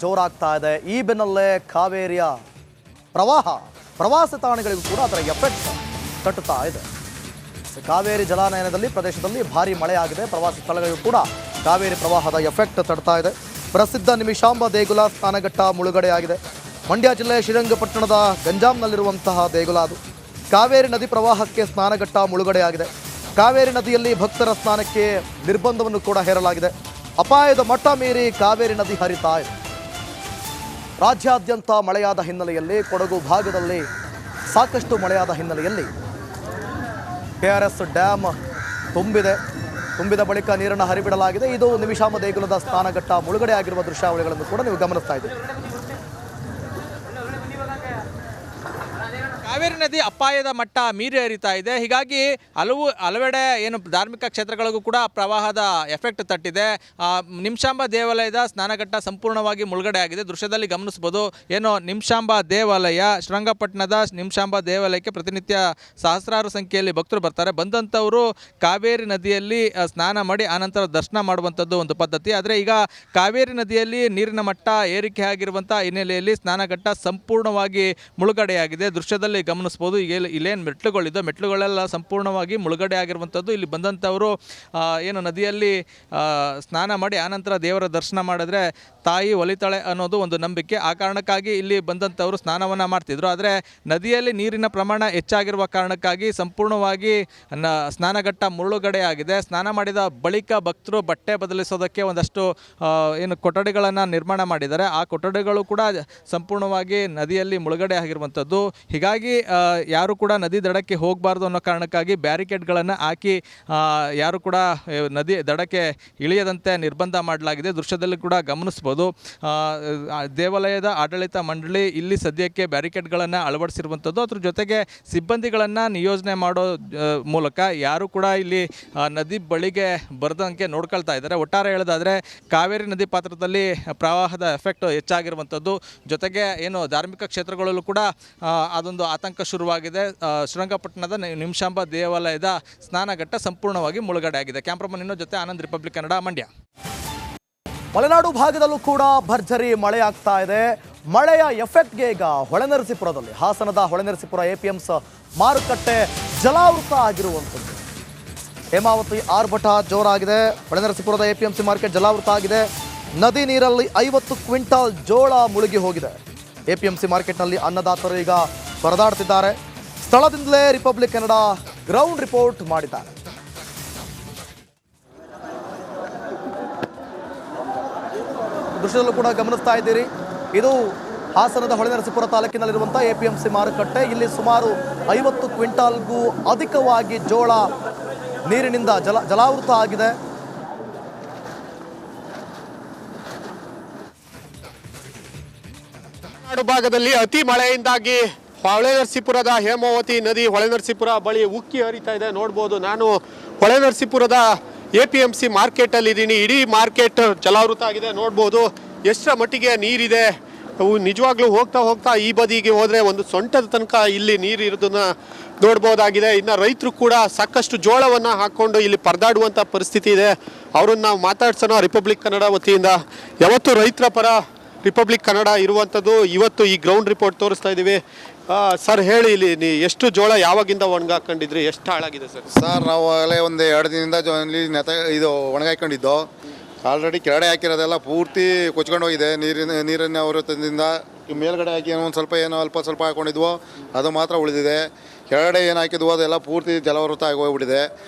ಜೋರಾಗ್ತಾ ಇದೆ. ಈ ಬೆನ್ನಲ್ಲೇ ಕಾವೇರಿಯ ಪ್ರವಾಸ ತಾಣಗಳಿಗೂ ಕೂಡ ಅದರ ಎಫೆಕ್ಟ್ ತಟ್ಟುತ್ತಾ ಇದೆ. ಕಾವೇರಿ ಜಲಾನಯನದಲ್ಲಿ ಪ್ರದೇಶದಲ್ಲಿ ಭಾರಿ ಮಳೆಯಾಗಿದೆ. ಪ್ರವಾಸಿ ಸ್ಥಳಗಳಿಗೂ ಕೂಡ ಕಾವೇರಿ ಪ್ರವಾಹದ ಎಫೆಕ್ಟ್ ತಡ್ತಾ ಇದೆ. ಪ್ರಸಿದ್ಧ ನಿಮಿಷಾಂಬ ದೇಗುಲ ಸ್ನಾನಘಟ್ಟ ಮುಳುಗಡೆಯಾಗಿದೆ. ಮಂಡ್ಯ ಜಿಲ್ಲೆಯ ಶ್ರೀರಂಗಪಟ್ಟಣದ ಗಂಜಾಂನಲ್ಲಿರುವಂತಹ ದೇಗುಲ ಅದು. ಕಾವೇರಿ ನದಿ ಪ್ರವಾಹಕ್ಕೆ ಸ್ನಾನಘಟ್ಟ ಮುಳುಗಡೆಯಾಗಿದೆ. ಕಾವೇರಿ ನದಿಯಲ್ಲಿ ಭಕ್ತರ ಸ್ನಾನಕ್ಕೆ ನಿರ್ಬಂಧವನ್ನು ಕೂಡ ಹೇರಲಾಗಿದೆ. ಅಪಾಯದ ಮಟ್ಟ ಮೀರಿ ಕಾವೇರಿ ನದಿ ಹರಿತಾ ಇದೆ. ರಾಜ್ಯಾದ್ಯಂತ ಮಳೆಯಾದ ಹಿನ್ನೆಲೆಯಲ್ಲಿ ಕೊಡಗು ಭಾಗದಲ್ಲಿ ಸಾಕಷ್ಟು ಮಳೆಯಾದ ಹಿನ್ನೆಲೆಯಲ್ಲಿ KRS ಡ್ಯಾಮ್ ತುಂಬಿದ ಬಳಿಕ ನೀರನ್ನು ಹರಿಬಿಡಲಾಗಿದೆ. ಇದು ನಿಮಿಷಾಂಬ ದೇಗುಲದ ಸ್ನಾನಘಟ್ಟ ಮುಳುಗಡೆ ಆಗಿರುವ ದೃಶ್ಯಾವಳಿಗಳನ್ನು ಕೂಡ ನೀವು ಗಮನಿಸ್ತಾ ಇದ್ದೀರಿ. ಕಾವೇರಿ ನದಿ ಅಪಾಯದ ಮಟ್ಟ ಮೀರಿ ಹರಿತಾ ಇದೆ. ಹೀಗಾಗಿ ಹಲವೆಡೆ ಏನು ಧಾರ್ಮಿಕ ಕ್ಷೇತ್ರಗಳಿಗೂ ಕೂಡ ಪ್ರವಾಹದ ಎಫೆಕ್ಟ್ ತಟ್ಟಿದೆ. ನಿಮಿಷಾಂಬ ದೇವಾಲಯದ ಸ್ನಾನಘಟ್ಟ ಸಂಪೂರ್ಣವಾಗಿ ಮುಳುಗಡೆ ಆಗಿದೆ. ದೃಶ್ಯದಲ್ಲಿ ಗಮನಿಸ್ಬೋದು. ಏನು ನಿಮಿಷಾಂಬ ದೇವಾಲಯ, ಶ್ರೀರಂಗಪಟ್ಟಣದ ನಿಮಿಷಾಂಬ ದೇವಾಲಯಕ್ಕೆ ಪ್ರತಿನಿತ್ಯ ಸಹಸ್ರಾರು ಸಂಖ್ಯೆಯಲ್ಲಿ ಭಕ್ತರು ಬರ್ತಾರೆ. ಬಂದಂಥವರು ಕಾವೇರಿ ನದಿಯಲ್ಲಿ ಸ್ನಾನ ಮಾಡಿ ಆನಂತರ ದರ್ಶನ ಮಾಡುವಂಥದ್ದು ಒಂದು ಪದ್ಧತಿ. ಆದರೆ ಈಗ ಕಾವೇರಿ ನದಿಯಲ್ಲಿ ನೀರಿನ ಮಟ್ಟ ಏರಿಕೆ ಆಗಿರುವಂಥ ಹಿನ್ನೆಲೆಯಲ್ಲಿ ಸ್ನಾನಘಟ್ಟ ಸಂಪೂರ್ಣವಾಗಿ ಮುಳುಗಡೆಯಾಗಿದೆ. ದೃಶ್ಯದಲ್ಲಿ ಗಮನಿಸ್ಬೋದು. ಈಗ ಇಲ್ಲೇನು ಮೆಟ್ಲುಗಳೆಲ್ಲ ಸಂಪೂರ್ಣವಾಗಿ ಮುಳುಗಡೆ ಆಗಿರುವಂಥದ್ದು. ಇಲ್ಲಿ ಬಂದಂಥವರು ಏನು ನದಿಯಲ್ಲಿ ಸ್ನಾನ ಮಾಡಿ ಆನಂತರ ದೇವರ ದರ್ಶನ ಮಾಡಿದ್ರೆ ತಾಯಿ ಒಲಿತಾಳೆ ಅನ್ನೋದು ಒಂದು ನಂಬಿಕೆ. ಆ ಕಾರಣಕ್ಕಾಗಿ ಇಲ್ಲಿ ಬಂದಂಥವರು ಸ್ನಾನವನ್ನು ಮಾಡ್ತಿದ್ರು. ಆದರೆ ನದಿಯಲ್ಲಿ ನೀರಿನ ಪ್ರಮಾಣ ಹೆಚ್ಚಾಗಿರುವ ಕಾರಣಕ್ಕಾಗಿ ಸಂಪೂರ್ಣವಾಗಿ ಸ್ನಾನಘಟ್ಟ ಮುಳುಗಡೆ ಆಗಿದೆ. ಸ್ನಾನ ಮಾಡಿದ ಬಳಿಕ ಭಕ್ತರು ಬಟ್ಟೆ ಬದಲಿಸೋದಕ್ಕೆ ಒಂದಷ್ಟು ಏನು ಕೊಠಡಿಗಳನ್ನು ನಿರ್ಮಾಣ ಮಾಡಿದ್ದಾರೆ. ಆ ಕೊಠಡಿಗಳು ಕೂಡ ಸಂಪೂರ್ಣವಾಗಿ ನದಿಯಲ್ಲಿ ಮುಳುಗಡೆ ಆಗಿರುವಂಥದ್ದು. ಹೀಗಾಗಿ ಯಾರು ಕೂಡ ನದಿ ದಡಕ್ಕೆ ಹೋಗಬಾರ್ದು ಅನ್ನೋ ಕಾರಣಕ್ಕಾಗಿ ಬ್ಯಾರಿಕೇಡ್ಗಳನ್ನು ಹಾಕಿ ಯಾರು ಕೂಡ ನದಿ ದಡಕ್ಕೆ ಇಳಿಯದಂತೆ ನಿರ್ಬಂಧ ಮಾಡಲಾಗಿದೆ. ದೃಶ್ಯದಲ್ಲಿ ಕೂಡ ಗಮನಿಸ್ಬೋದು. ದೇವಾಲಯದ ಆಡಳಿತ ಮಂಡಳಿ ಇಲ್ಲಿ ಸದ್ಯಕ್ಕೆ ಬ್ಯಾರಿಕೇಡ್ಗಳನ್ನು ಅಳವಡಿಸಿರುವಂಥದ್ದು. ಅದ್ರ ಜೊತೆಗೆ ಸಿಬ್ಬಂದಿಗಳನ್ನು ನಿಯೋಜನೆ ಮಾಡೋ ಮೂಲಕ ಯಾರು ಕೂಡ ಇಲ್ಲಿ ನದಿ ಬಳಿಗೆ ಬರದಂಗೆ ನೋಡ್ಕೊಳ್ತಾ ಇದ್ದಾರೆ. ಒಟ್ಟಾರೆ ಹೇಳೋದಾದರೆ ಕಾವೇರಿ ನದಿ ಪಾತ್ರದಲ್ಲಿ ಪ್ರವಾಹದ ಎಫೆಕ್ಟ್ ಹೆಚ್ಚಾಗಿರುವಂಥದ್ದು. ಜೊತೆಗೆ ಏನು ಧಾರ್ಮಿಕ ಕ್ಷೇತ್ರಗಳಲ್ಲೂ ಕೂಡ ಅದೊಂದು ಆತಂಕ ಶುರುವಾಗಿದೆ. ಶ್ರೀರಂಗಪಟ್ಟಣದ ನಿಮಿಷಾಂಬ ದೇವಾಲಯದ ಸ್ನಾನಘಟ್ಟ ಸಂಪೂರ್ಣವಾಗಿ ಮುಳುಗಡೆ ಆಗಿದೆ. ಕ್ಯಾಮ್ರಾಮನ್ ಇನ್ನೋ ಜೊತೆ ಆನಂದ್, ರಿಪಬ್ಲಿಕ್ ಕನ್ನಡ, ಮಂಡ್ಯ. ಮಲೆನಾಡು ಭಾಗದಲ್ಲೂ ಕೂಡ ಭರ್ಜರಿ ಮಳೆ ಆಗ್ತಾ ಇದೆ. ಮಳೆಯ ಎಫೆಕ್ಟ್ಗೆ ಈಗ ಹೊಳೆನರಸೀಪುರದಲ್ಲಿ, ಹಾಸನದ ಹೊಳೆನರಸೀಪುರ APMC ಮಾರುಕಟ್ಟೆ ಜಲಾವೃತ ಆಗಿರುವಂಥದ್ದು. ಹೇಮಾವತಿ ಆರ್ಭಟ ಜೋರಾಗಿದೆ. ಹೊಳೆನರಸೀಪುರದ APMC ಮಾರ್ಕೆಟ್ ಜಲಾವೃತ ಆಗಿದೆ. ನದಿ ನೀರಲ್ಲಿ 50 ಕ್ವಿಂಟಾಲ್ ಜೋಳ ಮುಳುಗಿ ಹೋಗಿದೆ. APMC ಮಾರ್ಕೆಟ್ನಲ್ಲಿ ಅನ್ನದಾತರು ಈಗ ಪರದಾಡ್ತಿದ್ದಾರೆ. ಸ್ಥಳದಿಂದಲೇ ರಿಪಬ್ಲಿಕ್ ಕನ್ನಡ ಗ್ರೌಂಡ್ ರಿಪೋರ್ಟ್ ಮಾಡಿದ್ದಾರೆ. ದೃಶ್ಯದಲ್ಲೂ ಕೂಡ ಗಮನಿಸ್ತಾ ಇದ್ದೀರಿ. ಇದು ಹಾಸನದ ಹೊಳೆನರಸೀಪುರ ತಾಲೂಕಿನಲ್ಲಿರುವಂಥ APMC ಮಾರುಕಟ್ಟೆ. ಇಲ್ಲಿ ಸುಮಾರು 50 ಕ್ವಿಂಟಾಲ್ಗೂ ಅಧಿಕವಾಗಿ ಜೋಳ ನೀರಿನಿಂದ ಜಲಾವೃತ ಆಗಿದೆ. ಮಲೆನಾಡು ಭಾಗದಲ್ಲಿ ಅತಿ ಮಳೆಯಿಂದಾಗಿ ಹೊಳೆನರಸೀಪುರದ ಹೇಮಾವತಿ ನದಿ ಹೊಳೆನರಸೀಪುರ ಬಳಿ ಉಕ್ಕಿ ಹರಿತಾ ಇದೆ. ನೋಡ್ಬೋದು, ನಾನು ಹೊಳೆನರಸೀಪುರದ APMC ಮಾರ್ಕೆಟಲ್ಲಿ ಇದ್ದೀನಿ. ಇಡೀ ಮಾರ್ಕೆಟ್ ಜಲಾವೃತ ಆಗಿದೆ. ನೋಡ್ಬೋದು ಎಷ್ಟರ ಮಟ್ಟಿಗೆ ನೀರಿದೆ. ನಿಜವಾಗ್ಲೂ ಹೋಗ್ತಾ ಈ ಬದಿಗೆ ಹೋದರೆ ಒಂದು ಸೊಂಟದ ತನಕ ಇಲ್ಲಿ ನೀರು ಇರೋದನ್ನ ನೋಡ್ಬೋದಾಗಿದೆ. ಇನ್ನು ರೈತರು ಕೂಡ ಸಾಕಷ್ಟು ಜೋಳವನ್ನು ಹಾಕ್ಕೊಂಡು ಇಲ್ಲಿ ಪರದಾಡುವಂಥ ಪರಿಸ್ಥಿತಿ ಇದೆ. ಅವ್ರನ್ನ ನಾವು ಮಾತಾಡ್ಸೋಣ ರಿಪಬ್ಲಿಕ್ ಕನ್ನಡ ವತಿಯಿಂದ. ಯಾವತ್ತು ರೈತರ ಪರ ರಿಪಬ್ಲಿಕ್ ಕನ್ನಡ ಇರುವಂಥದ್ದು. ಇವತ್ತು ಈ ಗ್ರೌಂಡ್ ರಿಪೋರ್ಟ್ ತೋರಿಸ್ತಾ ಇದ್ದೀವಿ. ಸರ್ ಹೇಳಿ, ಇಲ್ಲಿ ಎಷ್ಟು ಜೋಳ ಯಾವಾಗಿಂದ ಒಣಗಾಕೊಂಡಿದ್ರಿ, ಎಷ್ಟು ಹಾಳಾಗಿದೆ ಸರ್? ಸರ್ ನಾವು ಆಗಲೇ ಒಂದು 2 ದಿನದಿಂದ ಇದು ಒಣಗಾಕೊಂಡಿದ್ದು. ಆಲ್ರೆಡಿ ಕೆಳಗಡೆ ಹಾಕಿರೋದೆಲ್ಲ ಪೂರ್ತಿ ಕೊಚ್ಕೊಂಡು ಹೋಗಿದೆ. ನೀರಿನ ಅವರದಿಂದ ಮೇಲ್ಗಡೆ ಹಾಕಿ ಒಂದು ಸ್ವಲ್ಪ ಅಲ್ಪ ಸ್ವಲ್ಪ ಹಾಕೊಂಡಿದ್ವು, ಅದು ಮಾತ್ರ ಉಳಿದಿದೆ. ಕೆಳಗಡೆ ಏನು ಹಾಕಿದ್ವು ಅದೆಲ್ಲ ಪೂರ್ತಿ ಜಲಾವೃತ ಆಗಿ ಹೋಗ್ಬಿಟ್ಟಿದೆ.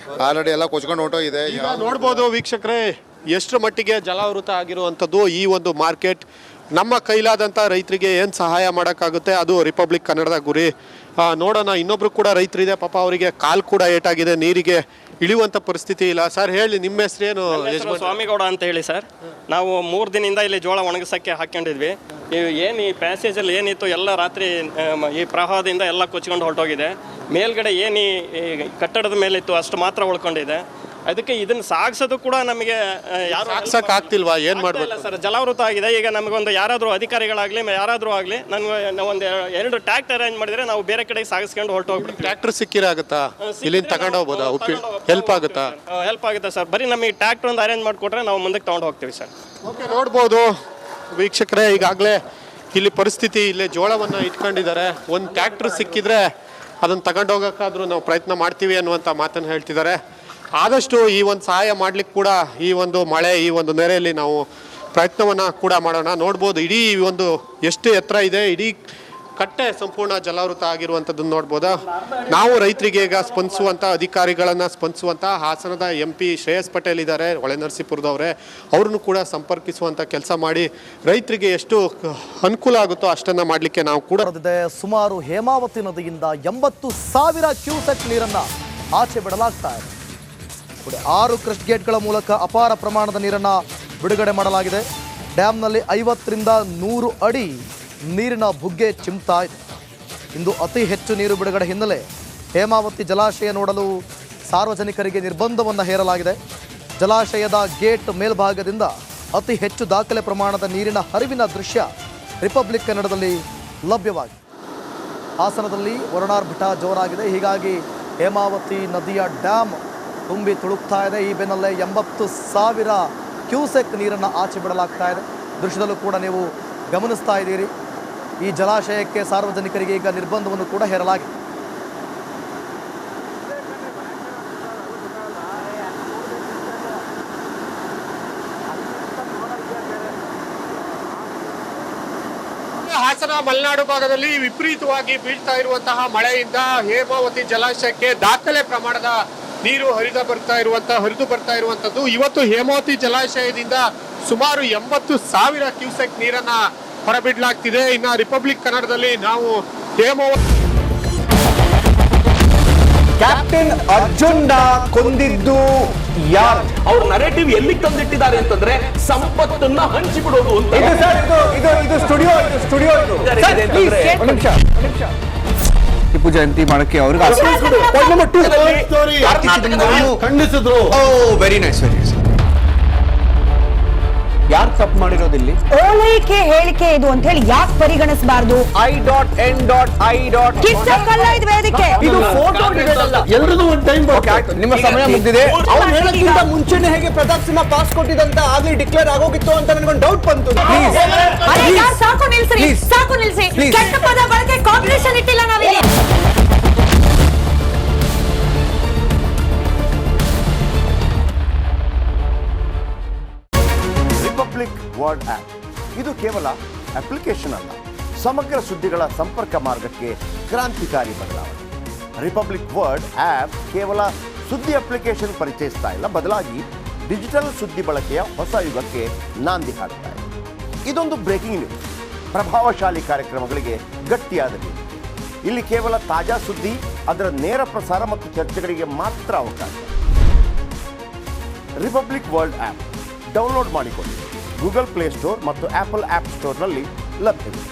ಆಲ್ರೆಡಿ ಎಲ್ಲ ಕೊಚ್ಕೊಂಡು ಹೊಂಟೋಗಿದೆ. ಈಗ ನೋಡ್ಬೋದು ವೀಕ್ಷಕರೇ, ಎಷ್ಟರ ಮಟ್ಟಿಗೆ ಜಲಾವೃತ ಆಗಿರುವಂಥದ್ದು ಈ ಒಂದು ಮಾರ್ಕೆಟ್. ನಮ್ಮ ಕೈಲಾದಂಥ ರೈತರಿಗೆ ಏನು ಸಹಾಯ ಮಾಡೋಕ್ಕಾಗುತ್ತೆ ಅದು ರಿಪಬ್ಲಿಕ್ ಕನ್ನಡದ ಗುರಿ. ನೋಡೋಣ, ಇನ್ನೊಬ್ರು ಕೂಡ ರೈತರಿದೆ, ಪಾಪ ಅವರಿಗೆ ಕಾಲು ಕೂಡ ಏಟಾಗಿದೆ, ನೀರಿಗೆ ಇಳಿಯುವಂಥ ಪರಿಸ್ಥಿತಿ ಇಲ್ಲ. ಸರ್ ಹೇಳಿ, ನಿಮ್ಮ ಹೆಸರೇನು? ಸ್ವಾಮಿಗೌಡ ಅಂತ ಹೇಳಿ ಸರ್. ನಾವು 3 ದಿನದಿಂದ ಇಲ್ಲಿ ಜೋಳ ಒಣಗಿಸೋಕ್ಕೆ ಹಾಕ್ಕೊಂಡಿದ್ವಿ. ಏನು ಈ ಪ್ಯಾಸೇಜಲ್ಲಿ ಏನಿತ್ತು ಎಲ್ಲ ರಾತ್ರಿ ಈ ಪ್ರವಾಹದಿಂದ ಎಲ್ಲ ಕೊಚ್ಕೊಂಡು ಹೊರಟೋಗಿದೆ. ಮೇಲ್ಗಡೆ ಏನು ಈ ಕಟ್ಟಡದ ಮೇಲಿತ್ತು ಅಷ್ಟು ಮಾತ್ರ ಉಳ್ಕೊಂಡಿದೆ. ಅದಕ್ಕೆ ಇದನ್ನು ಸಾಗಿಸೋದು ಕೂಡ ನಮಗೆ ಯಾರು ಆಗ್ತಿಲ್ವಾ? ಏನು ಮಾಡಬೇಕು ಸರ್? ಜಲಾವೃತ ಆಗಿದೆ. ಈಗ ನಮಗೊಂದು ಯಾರಾದರೂ ಅಧಿಕಾರಿಗಳಾಗಲಿ ಯಾರಾದರೂ ಆಗಲಿ ಒಂದು 2 ಟ್ರ್ಯಾಕ್ಟರ್ ಅರೇಂಜ್ ಮಾಡಿದರೆ ನಾವು ಬೇರೆ ಕಡೆಗೆ ಸಾಗಿಸ್ಕೊಂಡು ಹೊರಟೋಗ್ಬಿಡ್ತೀವಿ. ಟ್ರ್ಯಾಕ್ಟರ್ ಸಿಕ್ಕಿರಾಗುತ್ತಾ? ಇಲ್ಲಿಂದ ತಗೊಂಡು ಹೋಗ್ಬೋದಾ? ಹೆಲ್ಪ್ ಆಗುತ್ತಾ? ಹೆಲ್ಪ್ ಆಗುತ್ತೆ ಸರ್. ಬರೀ ನಮಗೆ ಟ್ರ್ಯಾಕ್ಟರ್ ಒಂದು ಅರೇಂಜ್ ಮಾಡಿಕೊಟ್ರೆ ನಾವು ಮುಂದಕ್ಕೆ ತೊಗೊಂಡು ಹೋಗ್ತೀವಿ ಸರ್. ಓಕೆ, ನೋಡ್ಬೋದು ವೀಕ್ಷಕರೇ, ಈಗಾಗಲೇ ಇಲ್ಲಿ ಪರಿಸ್ಥಿತಿ, ಇಲ್ಲೇ ಜೋಳವನ್ನು ಇಟ್ಕೊಂಡಿದ್ದಾರೆ. ಒಂದು ಟ್ಯಾಕ್ಟ್ರ್ ಸಿಕ್ಕಿದ್ರೆ ಅದನ್ನು ತಗೊಂಡೋಗೋಕ್ಕಾದ್ರೂ ನಾವು ಪ್ರಯತ್ನ ಮಾಡ್ತೀವಿ ಅನ್ನುವಂಥ ಮಾತನ್ನು ಹೇಳ್ತಿದ್ದಾರೆ. ಆದಷ್ಟು ಈ ಒಂದು ಸಹಾಯ ಮಾಡ್ಲಿಕ್ಕೆ ಕೂಡ ಈ ಒಂದು ಮಳೆ, ಈ ಒಂದು ನೆರೆಯಲ್ಲಿ ನಾವು ಪ್ರಯತ್ನವನ್ನು ಕೂಡ ಮಾಡೋಣ. ನೋಡ್ಬೋದು ಇಡೀ ಒಂದು ಎಷ್ಟು ಎತ್ತರ ಇದೆ, ಇಡೀ ಕಟ್ಟೆ ಸಂಪೂರ್ಣ ಜಲಾವೃತ ಆಗಿರುವಂಥದ್ದನ್ನು ನೋಡ್ಬೋದು. ನಾವು ರೈತರಿಗೆ ಈಗ ಸ್ಪಂದಿಸುವಂಥ ಅಧಿಕಾರಿಗಳನ್ನು ಸ್ಪಂದಿಸುವಂಥ ಹಾಸನದ MP ಶ್ರೇಯಸ್ ಪಟೇಲ್ ಇದ್ದಾರೆ, ಹೊಳೆನರಸೀಪುರದವರೇ. ಅವ್ರನ್ನು ಕೂಡ ಸಂಪರ್ಕಿಸುವಂಥ ಕೆಲಸ ಮಾಡಿ ರೈತರಿಗೆ ಎಷ್ಟು ಅನುಕೂಲ ಆಗುತ್ತೋ ಅಷ್ಟನ್ನು ಮಾಡಲಿಕ್ಕೆ ನಾವು ಕೂಡ ಸುಮಾರು ಹೇಮಾವತಿ ನದಿಯಿಂದ 80,000 ಕ್ಯೂಸೆಕ್ ನೀರನ್ನು ಆಚೆ ಬಿಡಲಾಗ್ತಾ ಇದೆ. 6 ಕ್ರಸ್ಟ್ ಗೇಟ್ಗಳ ಮೂಲಕ ಅಪಾರ ಪ್ರಮಾಣದ ನೀರನ್ನು ಬಿಡುಗಡೆ ಮಾಡಲಾಗಿದೆ. ಡ್ಯಾಮ್ನಲ್ಲಿ 50ರಿಂದ 100 ಅಡಿ ನೀರಿನ ಬುಗ್ಗೆ ಚಿಮ್ತಾ ಇದೆ. ಇಂದು ಅತಿ ಹೆಚ್ಚು ನೀರು ಬಿಡುಗಡೆ ಹಿನ್ನೆಲೆ ಹೇಮಾವತಿ ಜಲಾಶಯ ನೋಡಲು ಸಾರ್ವಜನಿಕರಿಗೆ ನಿರ್ಬಂಧವನ್ನು ಹೇರಲಾಗಿದೆ. ಜಲಾಶಯದ ಗೇಟ್ ಮೇಲ್ಭಾಗದಿಂದ ಅತಿ ಹೆಚ್ಚು ದಾಖಲೆ ಪ್ರಮಾಣದ ನೀರಿನ ಹರಿವಿನ ದೃಶ್ಯ ರಿಪಬ್ಲಿಕ್ ಕನ್ನಡದಲ್ಲಿ ಲಭ್ಯವಾಗಿದೆ. ಹಾಸನದಲ್ಲಿ ವರುಣಾರ್ಭಟ ಜೋರಾಗಿದೆ. ಹೀಗಾಗಿ ಹೇಮಾವತಿ ನದಿಯ ಡ್ಯಾಮ್ ತುಂಬಿ ತುಳುಕ್ತಾ ಇದೆ. ಈ ಬೆನ್ನಲ್ಲೇ 80,000 ಕ್ಯೂಸೆಕ್ ನೀರನ್ನು ಆಚೆ ಬಿಡಲಾಗ್ತಾ ಇದೆ. ದೃಶ್ಯದಲ್ಲೂ ಕೂಡ ನೀವು ಗಮನಿಸ್ತಾ ಇದ್ದೀರಿ. ಈ ಜಲಾಶಯಕ್ಕೆ ಸಾರ್ವಜನಿಕರಿಗೆ ಈಗ ನಿರ್ಬಂಧವನ್ನು ಕೂಡ ಹೇರಲಾಗಿದೆ. ಹಾಸನ ಮಲೆನಾಡು ಭಾಗದಲ್ಲಿ ವಿಪರೀತವಾಗಿ ಬೀಳ್ತಾ ಇರುವಂತಹ ಮಳೆಯಿಂದ ಹೇಮಾವತಿ ಜಲಾಶಯಕ್ಕೆ ದಾಖಲೆ ಪ್ರಮಾಣದ ನೀರು ಹರಿದು ಬರ್ತಾ ಇರುವಂತದ್ದು. ಇವತ್ತು ಹೇಮಾವತಿ ಜಲಾಶಯದಿಂದ ಸುಮಾರು 80,000 ಕ್ಯೂಸೆಕ್ ನೀರನ್ನ ಹೊರಬಿಡಲಾಗ್ತಿದೆ. ಇನ್ನು ರಿಪಬ್ಲಿಕ್ ಕನ್ನಡದಲ್ಲಿ ನಾವು ಹೇಮಾವತಿ ಕ್ಯಾಪ್ಟನ್ ಅರ್ಜುನ್ ಕೊಂದಿದ್ದು ಯಾರು? ಅವ್ರ ನರೇಟಿವ್ ಎಲ್ಲಿ ತಂದಿಟ್ಟಿದ್ದಾರೆ ಅಂತಂದ್ರೆ ಸಂಪತ್ತನ್ನ ಹಂಚಿಬಿಡೋದು ಅಂತ. ಇದು ಸ್ಟುಡಿಯೋ ಟಿಪ್ಪು ಜಯಂತಿ ಮಾಡಕ್ಕೆ ಅವ್ರಿಗೆ ಖಂಡಿಸಿದ್ರು. Very nice. ಯಾರು ತಪ್ಪು ಮಾಡಿರೋದಿಲ್ಲಿ? ಓಲೈಕೆ ಹೇಳಿಕೆ ಇದು ಅಂತ ಹೇಳಿ ಯಾಕೆ ಪರಿಗಣಿಸಬಾರದು? I.N.I. ಕಿಚ್ಚಕ್ಕಲ್ಲ ಇದು ವೇದಿಕೆ. ಇದು ಫೋಟೋ ಎಲ್ರಿಗೂ ಒಂದು ಟೈಮ್. ನಿಮ್ಮ ಸಮಯ ಮುಗಿದಿದೆ. ಅವ್ರು ಹೇಳೋಕ್ಕಿಂತ ಮುಂಚೆನೆ ಹೇಗೆ ಪ್ರತಾಪ್ ಸಿಂಹ ಪಾಸ್ ಕೊಟ್ಟಿದಂತ ಆಗ್ಲಿ ಡಿಕ್ಲೇರ್ ಆಗೋಗಿತ್ತು ಅಂತ ನನಗೊಂದು ಡೌಟ್ ಬಂತು. ಸಾಕು ನಿಲ್ಸಿ. ಕೆಟ್ಟ ಪದ ಬಳಕೆ ಕಾಂಪಿಟೇಷನ್ ಇಟ್ಟಿಲ್ಲ ನಾವಿಲ್ಲಿ. ರಿಪಬ್ಲಿಕ್ ವರ್ಡ್ ಆಪ್ ಇದು ಕೇವಲ ಅಪ್ಲಿಕೇಶನ್ ಅಲ್ಲ, ಸಮಗ್ರ ಸುದ್ದಿಗಳ ಸಂಪರ್ಕ ಮಾರ್ಗಕ್ಕೆ ಕ್ರಾಂತಿಕಾರಿ ಬದಲಾವಣೆ. ರಿಪಬ್ಲಿಕ್ ವರ್ಡ್ ಆಪ್ ಕೇವಲ ಸುದ್ದಿ ಅಪ್ಲಿಕೇಶನ್ ಪರಿಚಯಿಸ್ತಾ ಇಲ್ಲ, ಬದಲಾಗಿ ಡಿಜಿಟಲ್ ಸುದ್ದಿ ಬಳಕೆಯ ಹೊಸ ಯುಗಕ್ಕೆ ನಾಂದಿ ಹಾಡ್ತಾ ಇದೆ. ಇದೊಂದು ಬ್ರೇಕಿಂಗ್ ನ್ಯೂಸ್, ಪ್ರಭಾವಶಾಲಿ ಕಾರ್ಯಕ್ರಮಗಳಿಗೆ ಗಟ್ಟಿಯಾದ ನ್ಯೂಸ್. ಇಲ್ಲಿ ಕೇವಲ ತಾಜಾ ಸುದ್ದಿ, ಅದರ ನೇರ ಪ್ರಸಾರ ಮತ್ತು ಚರ್ಚೆಗಳಿಗೆ ಮಾತ್ರ ಅವಕಾಶ. ರಿಪಬ್ಲಿಕ್ ವರ್ಲ್ಡ್ ಆ್ಯಪ್ ಡೌನ್ಲೋಡ್ ಮಾಡಿಕೊಳ್ಳಿ. ಗೂಗಲ್ ಪ್ಲೇಸ್ಟೋರ್ ಮತ್ತು ಆಪಲ್ ಆ್ಯಪ್ ಸ್ಟೋರ್ನಲ್ಲಿ ಲಭ್ಯವಿದೆ.